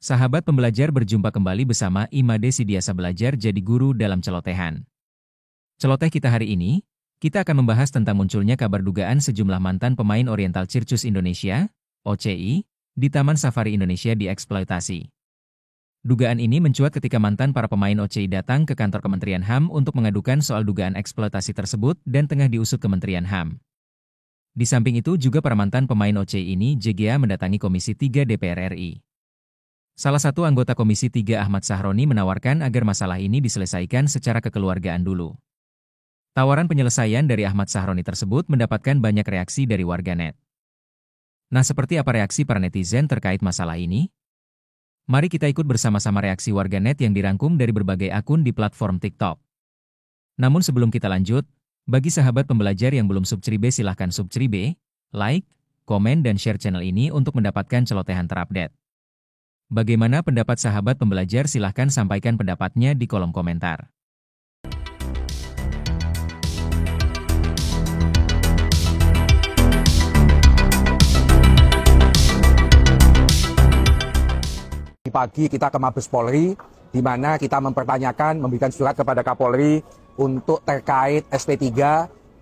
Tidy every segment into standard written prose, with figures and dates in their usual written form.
Sahabat pembelajar berjumpa kembali bersama Imade Sidiasa Belajar Jadi Guru dalam Celotehan. Celoteh kita hari ini, kita akan membahas tentang munculnya kabar dugaan sejumlah mantan pemain Oriental Circus Indonesia, OCI, di Taman Safari Indonesia dieksploitasi. Dugaan ini mencuat ketika mantan para pemain OCI datang ke kantor Kementerian HAM untuk mengadukan soal dugaan eksploitasi tersebut dan tengah diusut Kementerian HAM. Di samping itu juga para mantan pemain OCI ini JGA mendatangi Komisi 3 DPR RI. Salah satu anggota Komisi 3 Ahmad Sahroni menawarkan agar masalah ini diselesaikan secara kekeluargaan dulu. Tawaran penyelesaian dari Ahmad Sahroni tersebut mendapatkan banyak reaksi dari warganet. Nah, seperti apa reaksi para netizen terkait masalah ini? Mari kita ikut bersama-sama reaksi warganet yang dirangkum dari berbagai akun di platform TikTok. Namun sebelum kita lanjut, bagi sahabat pembelajar yang belum subscribe silahkan subscribe, like, komen dan share channel ini untuk mendapatkan celotehan terupdate. Bagaimana pendapat sahabat pembelajar? Silahkan sampaikan pendapatnya di kolom komentar. Pagi kita ke Mabes Polri, di mana kita mempertanyakan, memberikan surat kepada Kapolri untuk terkait SP3,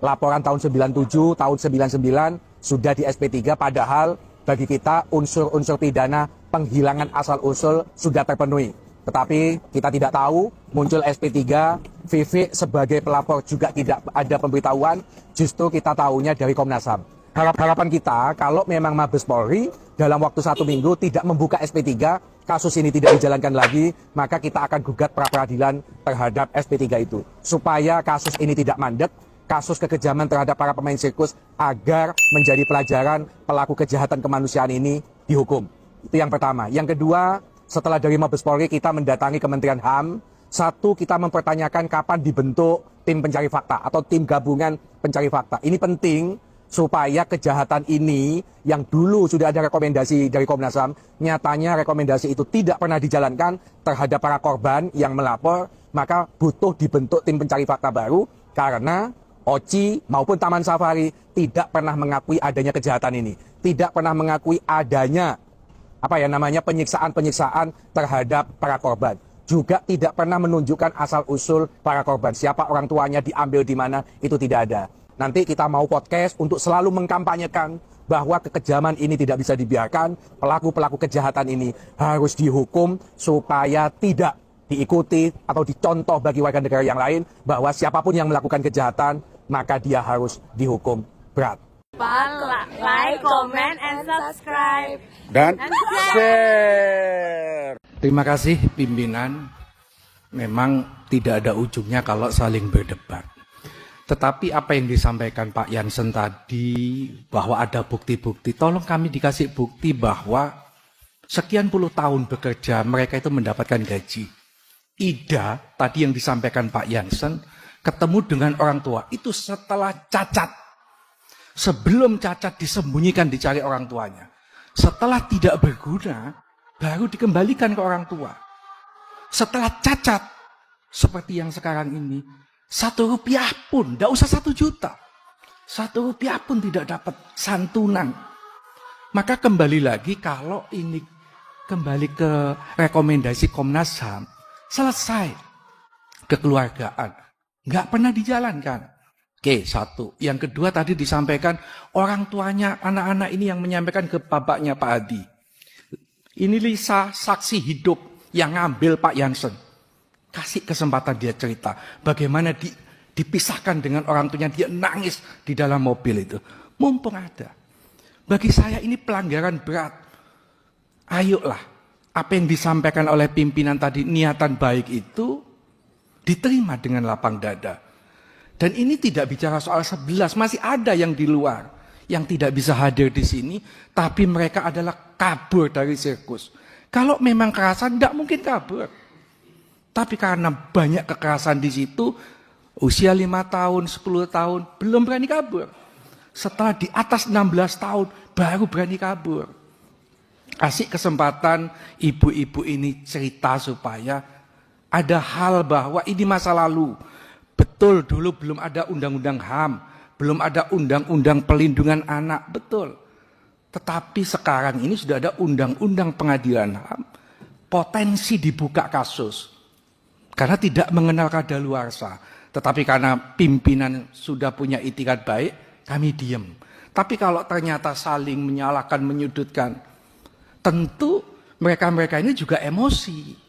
laporan tahun 97, tahun 99 sudah di SP3, padahal bagi kita unsur-unsur pidana penghilangan asal-usul sudah terpenuhi. Tetapi kita tidak tahu, muncul SP3, Vivi sebagai pelapor juga tidak ada pemberitahuan, justru kita tahunya dari Komnas HAM. Harapan kita, kalau memang Mabes Polri dalam waktu 1 minggu tidak membuka SP3, kasus ini tidak dijalankan lagi, maka kita akan gugat pra-peradilan terhadap SP3 itu. Supaya kasus ini tidak mandek, kasus kekejaman terhadap para pemain sirkus agar menjadi pelajaran pelaku kejahatan kemanusiaan ini dihukum. Itu yang pertama. Yang kedua, setelah dari Mabes Polri kita mendatangi Kementerian HAM. Satu, kita mempertanyakan kapan dibentuk tim pencari fakta atau tim gabungan pencari fakta. Ini penting supaya kejahatan ini yang dulu sudah ada rekomendasi dari Komnas HAM, nyatanya rekomendasi itu tidak pernah dijalankan terhadap para korban yang melapor, maka butuh dibentuk tim pencari fakta baru karena OCI maupun Taman Safari tidak pernah mengakui adanya kejahatan ini, tidak pernah mengakui adanya penyiksaan-penyiksaan terhadap para korban. Juga tidak pernah menunjukkan asal-usul para korban, siapa orang tuanya, diambil di mana, itu tidak ada. Nanti kita mau podcast untuk selalu mengkampanyekan bahwa kekejaman ini tidak bisa dibiarkan, pelaku-pelaku kejahatan ini harus dihukum supaya tidak diikuti atau dicontoh bagi warga negara yang lain bahwa siapapun yang melakukan kejahatan maka dia harus dihukum berat. Like, comment, and subscribe. Dan share. Terima kasih pimpinan. Memang tidak ada ujungnya kalau saling berdebat. Tetapi apa yang disampaikan Pak Jansen tadi bahwa ada bukti-bukti, tolong kami dikasih bukti bahwa sekian puluh tahun bekerja mereka itu mendapatkan gaji. Ida tadi yang disampaikan Pak Jansen ketemu dengan orang tua itu setelah cacat. Sebelum cacat disembunyikan dicari orang tuanya. Setelah tidak berguna baru dikembalikan ke orang tua. Setelah cacat seperti yang sekarang ini, 1 rupiah pun, tidak usah 1 juta. 1 rupiah pun tidak dapat santunan. Maka kembali lagi kalau ini kembali ke rekomendasi Komnas HAM, selesai kekeluargaan. Nggak pernah dijalankan. Oke, 1. Yang kedua tadi disampaikan orang tuanya anak-anak ini yang menyampaikan ke bapaknya Pak Hadi. Ini Lisa saksi hidup yang ngambil Pak Jansen. Kasih kesempatan dia cerita. Bagaimana dipisahkan dengan orang tuanya. Dia nangis di dalam mobil itu. Mumpung ada. Bagi saya ini pelanggaran berat. Ayolah. Apa yang disampaikan oleh pimpinan tadi. Niatan baik itu diterima dengan lapang dada. Dan ini tidak bicara soal 11. Masih ada yang di luar. Yang tidak bisa hadir di sini. Tapi mereka adalah kabur dari sirkus. Kalau memang kerasan tidak mungkin kabur. Tapi karena banyak kekerasan di situ, usia 5 tahun, 10 tahun, belum berani kabur. Setelah di atas 16 tahun, baru berani kabur. Kasih kesempatan ibu-ibu ini cerita supaya ada hal bahwa ini masa lalu. Betul dulu belum ada undang-undang HAM, belum ada undang-undang pelindungan anak, betul. Tetapi sekarang ini sudah ada undang-undang pengadilan HAM. potensi dibuka kasus. Karena tidak mengenal kadaluarsa. Tetapi karena pimpinan sudah punya itikat baik, kami diem. Tapi kalau ternyata saling menyalahkan, menyudutkan, tentu mereka-mereka ini juga emosi.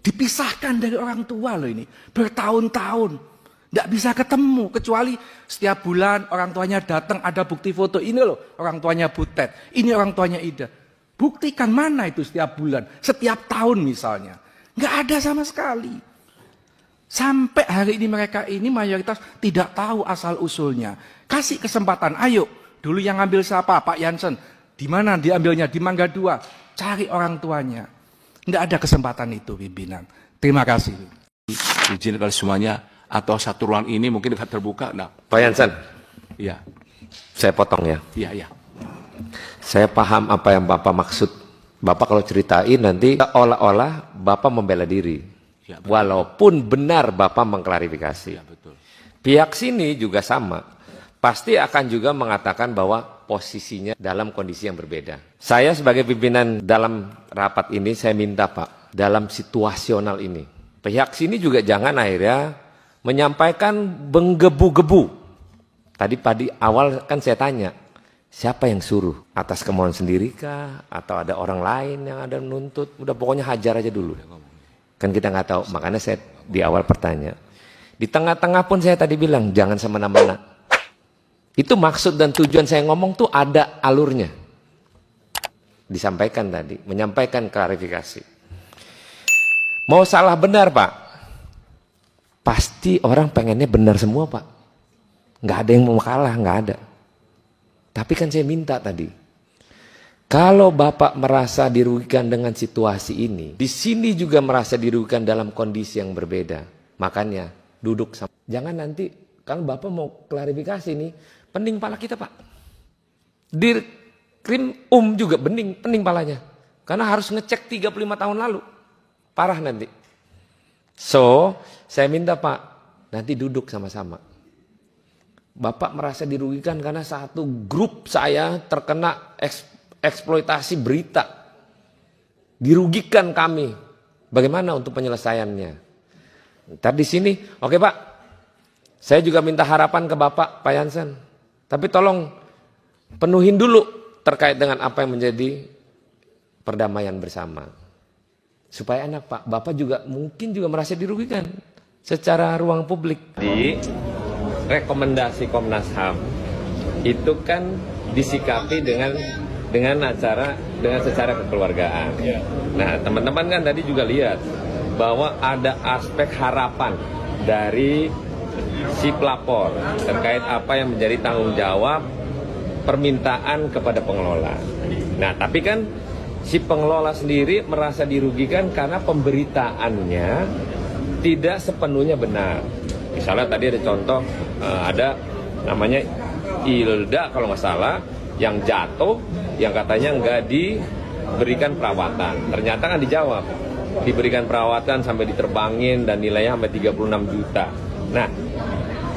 Dipisahkan dari orang tua loh ini. Bertahun-tahun. Tidak bisa ketemu. Kecuali setiap bulan orang tuanya datang ada bukti foto. Ini loh orang tuanya Butet. Ini orang tuanya Ida. Buktikan mana itu setiap bulan. Setiap tahun misalnya. Nggak ada sama sekali. Sampai hari ini mereka ini mayoritas tidak tahu asal usulnya. Kasih kesempatan, ayo. Dulu yang ngambil siapa? Pak Jansen. Di mana diambilnya? Di Mangga 2. Cari orang tuanya. Nggak ada kesempatan itu pimpinan. Terima kasih. Izin kalau semuanya atau satu ruang ini mungkin terbuka. Nah, Pak Jansen. iya, Saya potong ya. iya. Saya paham apa yang Bapak maksud. Bapak kalau ceritain nanti seolah-olah Bapak membela diri. Ya, betul. Walaupun benar Bapak mengklarifikasi. Ya, betul. Pihak sini juga sama. Pasti akan juga mengatakan bahwa posisinya dalam kondisi yang berbeda. Saya sebagai pimpinan dalam rapat ini, saya minta Pak, dalam situasional ini, pihak sini juga jangan akhirnya menyampaikan menggebu-gebu. Tadi awal kan saya tanya, siapa yang suruh? Atas kemauan sendiri kah? Atau ada orang lain yang ada menuntut? Udah pokoknya hajar aja dulu. Kan kita nggak tahu, makanya saya di awal bertanya. Di tengah-tengah pun saya tadi bilang, jangan semena-mena. Itu maksud dan tujuan saya ngomong tuh ada alurnya. Disampaikan tadi, menyampaikan klarifikasi. Mau salah benar Pak? Pasti orang pengennya benar semua Pak. Nggak ada yang mau kalah, nggak ada. Tapi kan saya minta tadi, kalau Bapak merasa dirugikan dengan situasi ini, di sini juga merasa dirugikan dalam kondisi yang berbeda. Makanya duduk sama. Jangan nanti kalau Bapak mau klarifikasi nih, pening pala kita Pak. Di krim juga pening palanya. Karena harus ngecek 35 tahun lalu. Parah nanti. So, saya minta Pak, nanti duduk sama-sama. Bapak merasa dirugikan karena satu grup saya terkena eksploitasi berita. Dirugikan kami. Bagaimana untuk penyelesaiannya? Ntar di sini, oke Pak. Saya juga minta harapan ke Bapak, Pak Jansen. Tapi tolong penuhin dulu terkait dengan apa yang menjadi perdamaian bersama. Supaya enak Pak, Bapak juga mungkin juga merasa dirugikan secara ruang publik. Di rekomendasi Komnas HAM itu kan disikapi dengan secara kekeluargaan. Nah, teman-teman kan tadi juga lihat bahwa ada aspek harapan dari si pelapor terkait apa yang menjadi tanggung jawab permintaan kepada pengelola. Nah, tapi kan si pengelola sendiri merasa dirugikan karena pemberitaannya tidak sepenuhnya benar. Misalnya tadi ada contoh, ada namanya Ilda kalau nggak salah, yang jatuh, yang katanya nggak diberikan perawatan. Ternyata kan dijawab, diberikan perawatan sampai diterbangin dan nilainya sampai 36 juta. Nah,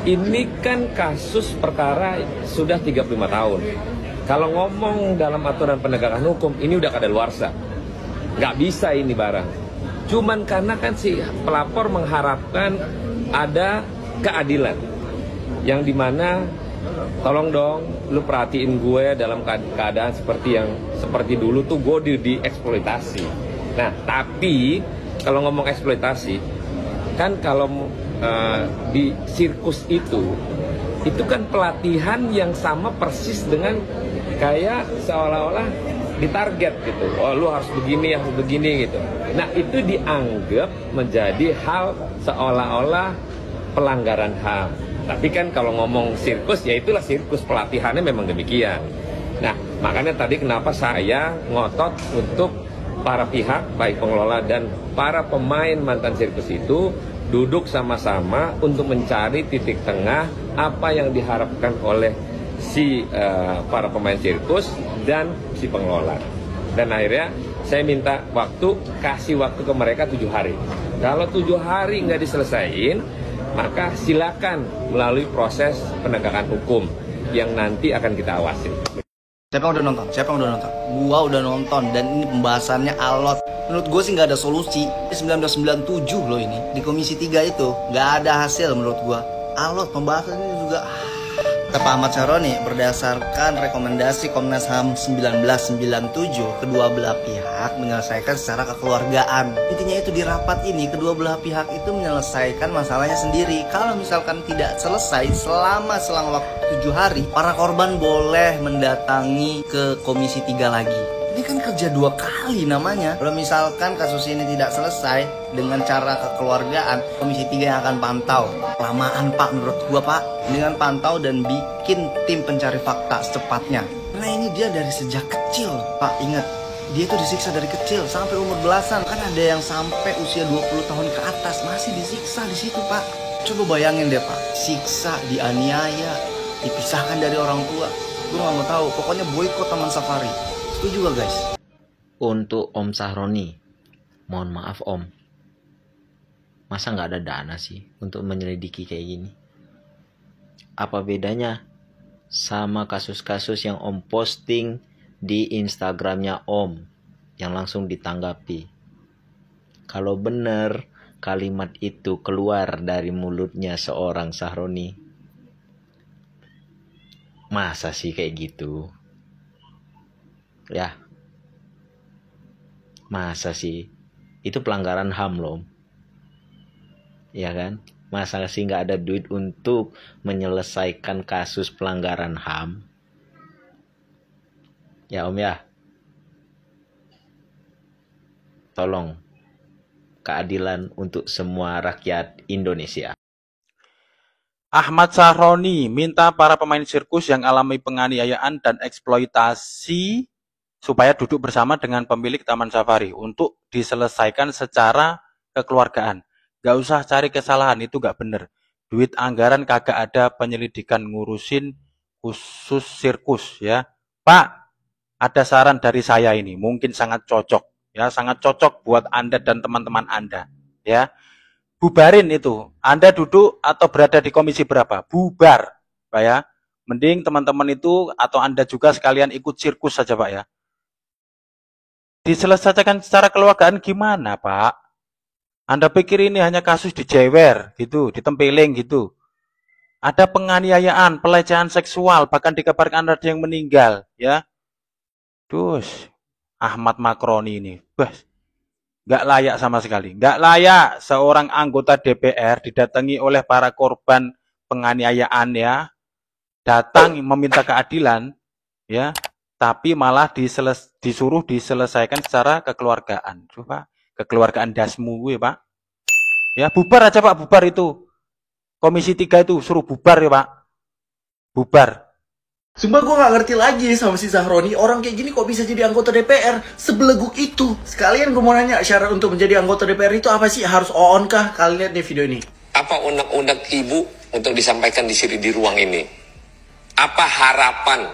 ini kan kasus perkara sudah 35 tahun. Kalau ngomong dalam aturan penegakan hukum, ini udah kadaluarsa. Nggak bisa ini barang. Cuman karena kan si pelapor mengharapkan ada keadilan. Yang dimana, tolong dong, lu perhatiin gue dalam keadaan seperti dulu tuh gue dieksploitasi. Nah, tapi kalau ngomong eksploitasi, kan kalau di sirkus itu kan pelatihan yang sama persis dengan kayak seolah-olah ditarget gitu. Oh, lu harus begini, harus begini gitu. Nah, itu dianggap menjadi hal seolah-olah pelanggaran HAM. Tapi kan kalau ngomong sirkus, ya itulah sirkus, pelatihannya memang demikian. Nah, makanya tadi kenapa saya ngotot untuk para pihak, baik pengelola dan para pemain mantan sirkus itu duduk sama-sama untuk mencari titik tengah apa yang diharapkan oleh si para pemain sirkus dan si pengelola. Dan akhirnya saya minta kasih waktu ke mereka 7 hari. Kalau 7 hari nggak diselesaikan, maka silakan melalui proses penegakan hukum yang nanti akan kita awasi. Siapa yang udah nonton? Siapa yang udah nonton? Gua udah nonton dan ini pembahasannya alot. Menurut gue sih nggak ada solusi. 1997 loh ini di Komisi 3 itu nggak ada hasil menurut gua. Alot pembahasannya juga. Kata Pak Ahmad Syaroni, berdasarkan rekomendasi Komnas HAM 1997, kedua belah pihak menyelesaikan secara kekeluargaan. Intinya itu di rapat ini, kedua belah pihak itu menyelesaikan masalahnya sendiri. Kalau misalkan tidak selesai selama selang waktu 7 hari, para korban boleh mendatangi ke Komisi 3 lagi. Ini kan kerja 2 kali namanya. Kalau misalkan kasus ini tidak selesai dengan cara kekeluargaan, Komisi 3 yang akan pantau. Lamaan Pak menurut gua Pak. Dengan pantau dan bikin tim pencari fakta secepatnya. Karena ini dia dari sejak kecil Pak, ingat. Dia itu disiksa dari kecil sampai umur belasan. Kan ada yang sampai usia 20 tahun ke atas masih disiksa di situ Pak. Coba bayangin deh Pak, siksa, dianiaya, dipisahkan dari orang tua. Gue gak mau tahu, pokoknya boykot Taman Safari. Setuju gak guys? Untuk Om Sahroni, mohon maaf Om, masa nggak ada dana sih untuk menyelidiki kayak gini? Apa bedanya sama kasus-kasus yang Om posting di Instagramnya Om, yang langsung ditanggapi? Kalau bener kalimat itu keluar dari mulutnya seorang Sahroni, masa sih kayak gitu? Ya, masa sih? Itu pelanggaran HAM loh, ya kan? Masa sih nggak ada duit untuk menyelesaikan kasus pelanggaran HAM? Ya Om ya, tolong keadilan untuk semua rakyat Indonesia. Ahmad Sahroni minta para pemain sirkus yang alami penganiayaan dan eksploitasi supaya duduk bersama dengan pemilik Taman Safari untuk diselesaikan secara kekeluargaan. Gak usah cari kesalahan, itu gak bener. Duit anggaran kagak ada penyelidikan ngurusin khusus sirkus ya. Pak, ada saran dari saya ini, mungkin sangat cocok ya, sangat cocok buat Anda dan teman-teman Anda ya. Bubarin itu. Anda duduk atau berada di komisi berapa? Bubar, Pak ya. Mending teman-teman itu atau Anda juga sekalian ikut sirkus saja, Pak ya. Diselesaikan secara kekeluargaan gimana, Pak? Anda pikir ini hanya kasus dijewer gitu, ditempeling gitu. Ada penganiayaan, pelecehan seksual, bahkan dikabarkan ada yang meninggal, ya. Terus Ahmad Makroni ini, nggak layak sama sekali. Nggak layak seorang anggota DPR didatangi oleh para korban penganiayaan ya, datang meminta keadilan, ya, tapi malah disuruh diselesaikan secara kekeluargaan. Coba kekeluargaan dasmu gue, Pak. Ya, bubar aja, Pak, bubar itu. Komisi 3 itu suruh bubar ya, Pak. Bubar. Sumpah gue gak ngerti lagi sama si Sahroni. Orang kayak gini kok bisa jadi anggota DPR sebeleguk itu. Sekalian gue mau nanya, syarat untuk menjadi anggota DPR itu apa sih? Harus on kah? Kalian lihat nih video ini. Apa unek-unek ibu untuk disampaikan di sini di ruang ini? Apa harapan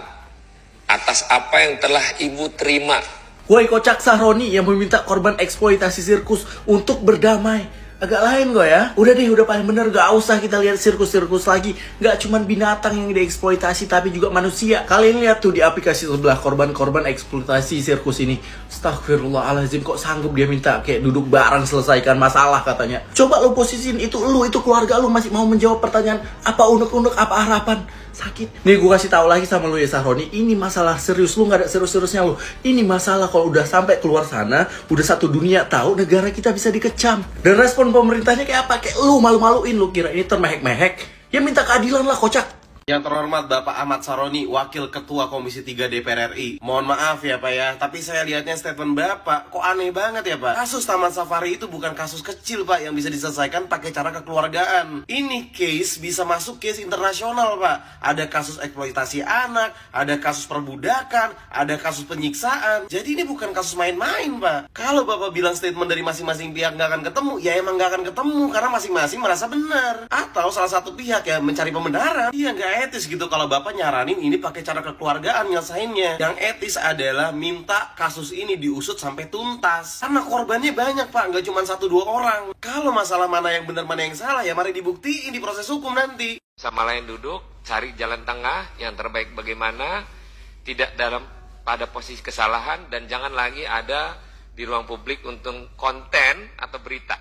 atas apa yang telah ibu terima? Woi kocak Sahroni yang meminta korban eksploitasi sirkus untuk berdamai. Agak lain gue ya. Udah deh, udah paling bener. Gak usah kita lihat sirkus-sirkus lagi. Gak cuman binatang yang dieksploitasi, tapi juga manusia. Kalian lihat tuh di aplikasi sebelah korban-korban eksploitasi sirkus ini. Astagfirullahaladzim, kok sanggup dia minta kayak duduk bareng selesaikan masalah katanya. Coba lu posisiin itu keluarga lu masih mau menjawab pertanyaan apa unek-unek, apa harapan. Sakit. Nih gue kasih tahu lagi sama lu ya Sahroni, ini masalah serius, lu nggak ada serius-seriusnya lu. Ini masalah kalau udah sampai keluar sana, udah satu dunia tahu, negara kita bisa dikecam. Dan respon pemerintahnya kayak apa? Kayak lu malu-maluin, lu kira ini termehek-mehek? Ya minta keadilan lah kocak. Yang terhormat Bapak Ahmad Sahroni, Wakil Ketua Komisi 3 DPR RI. Mohon maaf ya Pak ya, tapi saya lihatnya statement Bapak kok aneh banget ya Pak. Kasus Taman Safari itu bukan kasus kecil Pak yang bisa diselesaikan pakai cara kekeluargaan. Ini case bisa masuk case internasional Pak. Ada kasus eksploitasi anak, ada kasus perbudakan, ada kasus penyiksaan. Jadi ini bukan kasus main-main Pak. Kalau Bapak bilang statement dari masing-masing pihak nggak akan ketemu, ya emang nggak akan ketemu karena masing-masing merasa benar. Atau salah satu pihak ya mencari pembenaran. Iya nggak etis gitu kalau Bapak nyaranin ini pakai cara kekeluargaan nyelesainnya. Yang etis adalah minta kasus ini diusut sampai tuntas. Karena korbannya banyak Pak, nggak cuma 1-2 orang. Kalau masalah mana yang benar mana yang salah ya mari dibuktiin di proses hukum nanti. Sama lain duduk, cari jalan tengah yang terbaik bagaimana. tidak pada posisi kesalahan, dan jangan lagi ada di ruang publik untuk konten atau berita.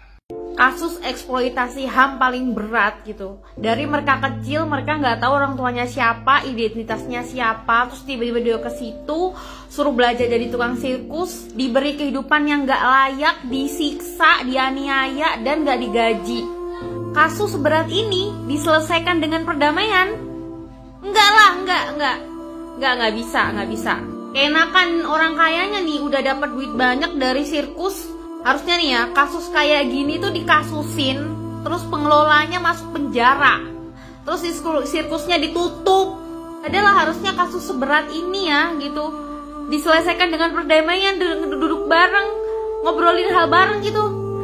Kasus eksploitasi HAM paling berat gitu. Dari mereka kecil, mereka nggak tahu orang tuanya siapa, identitasnya siapa, terus tiba-tiba dia ke situ, suruh belajar jadi tukang sirkus, diberi kehidupan yang nggak layak, disiksa, dianiaya, dan nggak digaji. Kasus seberat ini diselesaikan dengan perdamaian? Enggak lah, nggak bisa. Keenakan orang kayanya nih udah dapat duit banyak dari sirkus. Harusnya nih ya, kasus kayak gini tuh dikasusin, terus pengelolanya masuk penjara, terus sirkusnya ditutup. Adalah harusnya kasus seberat ini ya gitu diselesaikan dengan perdamaian, duduk bareng, ngobrolin hal bareng gitu.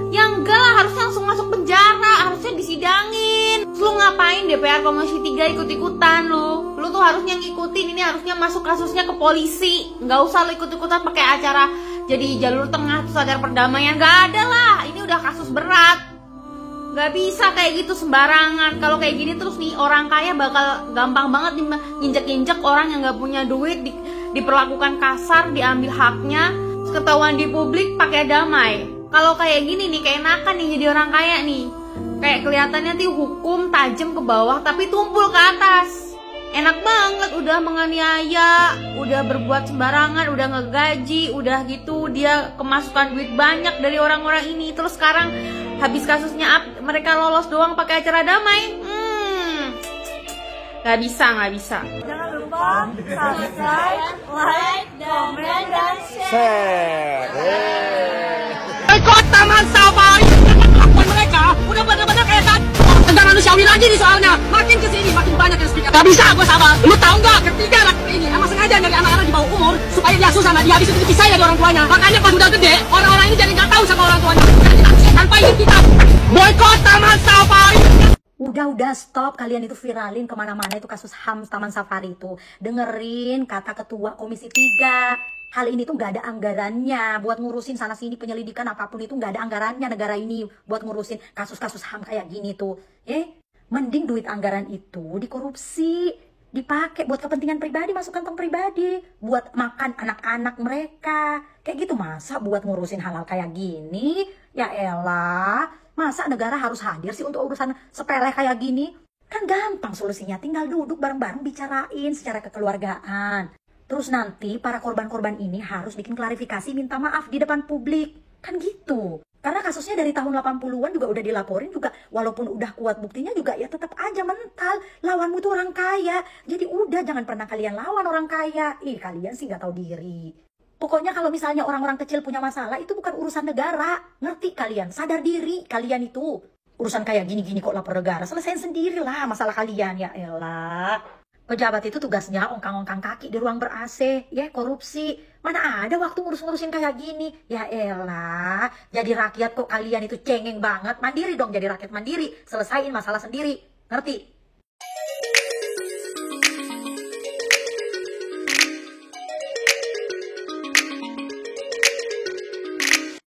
Ya enggak lah, harusnya langsung masuk penjara, harusnya disidangin. Terus lu ngapain DPR Komisi 3 ikut-ikutan lu? Lu tuh harusnya ngikutin, ini harusnya masuk kasusnya ke polisi. Nggak usah lu ikut-ikutan pakai acara jadi jalur tengah terus agar perdamaian. Gak ada lah, ini udah kasus berat. Gak bisa kayak gitu sembarangan. Kalau kayak gini terus nih, orang kaya bakal gampang banget nginjek-injek orang yang gak punya duit, diperlakukan kasar, diambil haknya, ketahuan di publik pakai damai. Kalau kayak gini nih, keenakan nih jadi orang kaya nih. Kayak kelihatannya tuh hukum tajam ke bawah tapi tumpul ke atas. Enak banget, udah menganiaya, udah berbuat sembarangan, udah ngegaji, udah gitu dia kemasukan duit banyak dari orang-orang ini. Terus sekarang habis kasusnya mereka lolos doang pakai acara damai. Gak bisa. Jangan lupa subscribe, like, komen, dan share. Boykot Taman Safari. Kelakuan mereka udah bener-bener kayak negara manusiawi lagi nih soalnya. Makin kesini makin banyak yang speak up. Gak bisa gue sabar. Lu tahu nggak, ketiga anak ini emang sengaja dari anak-anak di bawah umur supaya dia susah, nggak dihabisin dipisah dari orang tuanya. Makanya pas udah gede, orang-orang ini jadi nggak tahu sama orang tuanya. Jadi tanpa izin kita. Boykot Taman Safari. Udah stop, kalian itu viralin kemana-mana itu kasus HAM Taman Safari itu. Dengerin kata ketua Komisi 3. Hal ini tuh gak ada anggarannya buat ngurusin sana sini penyelidikan apapun, itu gak ada anggarannya negara ini buat ngurusin kasus-kasus HAM kayak gini tuh. Mending duit anggaran itu dikorupsi, dipakai buat kepentingan pribadi, masuk kantong pribadi, buat makan anak-anak mereka. Kayak gitu, masa buat ngurusin hal-hal kayak gini? Ya elah, masa negara harus hadir sih untuk urusan sepele kayak gini? Kan gampang solusinya, tinggal duduk bareng-bareng bicarain secara kekeluargaan. Terus nanti para korban-korban ini harus bikin klarifikasi, minta maaf di depan publik. Kan gitu. Karena kasusnya dari tahun 80-an juga udah dilaporin juga. Walaupun udah kuat buktinya juga ya tetap aja mental. Lawanmu itu orang kaya. Jadi udah, jangan pernah kalian lawan orang kaya. Kalian sih gak tahu diri. Pokoknya kalau misalnya orang-orang kecil punya masalah, itu bukan urusan negara. Ngerti kalian? Sadar diri kalian itu. Urusan kayak gini-gini kok lapor negara. Selesain sendirilah masalah kalian. Ya elah. Pejabat itu tugasnya ongkang-ongkang kaki di ruang ber-AC, korupsi. Mana ada waktu ngurus-ngurusin kayak gini? Ya elah, jadi rakyat kok kalian itu cengeng banget. Mandiri dong, jadi rakyat mandiri. Selesain masalah sendiri, ngerti?